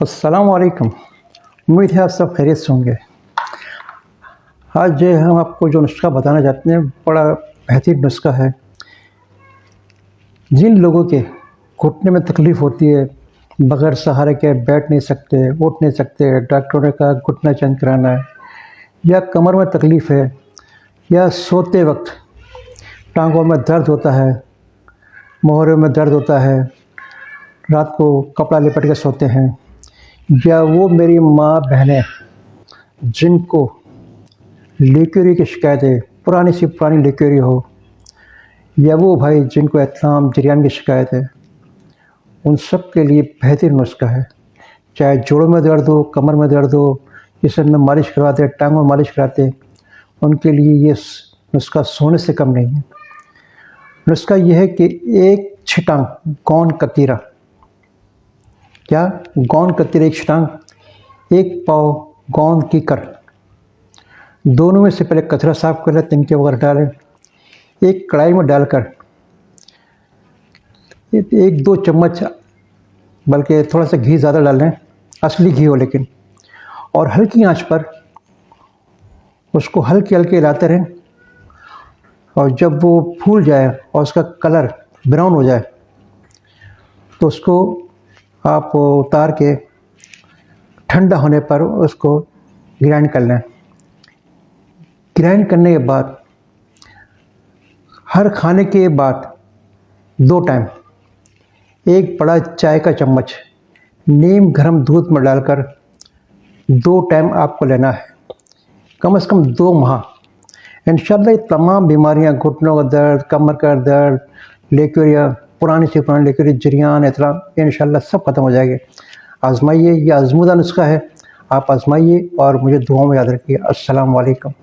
अस्सलाम वालेकुम। उम्मीद है आप सब खैरियत से होंगे। आज जो हम आपको जो नुस्खा बताना चाहते हैं बड़ा बेहतरीन नुस्खा है। जिन लोगों के घुटने में तकलीफ़ होती है, बग़ैर सहारे के बैठ नहीं सकते, उठ नहीं सकते, डॉक्टरों ने कहा घुटना चेंज कराना है, या कमर में तकलीफ़ है, या सोते वक्त टांगों में दर्द होता है, मोहरे में दर्द होता है, रात को कपड़ा लिपट के सोते हैं, या वो मेरी माँ बहनें जिनको लीकेरी की शिकायत है, पुरानी सी पुरानी लीकेरी हो, या वो भाई जिनको एथलाम जरियान की शिकायत है, उन सब के लिए बेहतरीन नुस्खा है। चाहे जोड़ों में दर्द हो, कमर में दर्द हो, जिसमें में मालिश करवाते, टांगों में मालिश कराते, उनके लिए ये नुस्खा सोने से कम नहीं है। नुस्खा ये है कि एक छिटांग गौन कतीरा, क्या गौन कतीरा एक छिटांग, एक पाव गौन कीकर, दोनों में से पहले कचरा साफ कर लें, तिनके वगैरह डालें, एक कढ़ाई में डालकर 1-2 चम्मच, बल्कि थोड़ा सा घी ज़्यादा डाल लें, असली घी हो लेकिन, और हल्की आंच पर उसको हल्के हल्के हिलाते रहें, और जब वो फूल जाए और उसका कलर ब्राउन हो जाए तो उसको आप उतार के ठंडा होने पर उसको ग्राइंड कर लें। ग्राइंड करने के बाद हर खाने के बाद 2 टाइम एक बड़ा चाय का चम्मच नीम गर्म दूध में डालकर 2 टाइम आपको लेना है, कम से कम 2 माह। इंशाल्लाह ये तमाम बीमारियां, घुटनों का दर्द, कमर का दर्द, लेकेरिया, पुरानी से पुरानी लेकेरिया, जरियान, एथलाम, इंशाल्लाह सब खत्म हो जाएंगे। आजमाइए, ये आजमूदा नुस्खा है, आप आजमाइए और मुझे दुआओं में याद रखिए। अस्सलाम वालेकुम।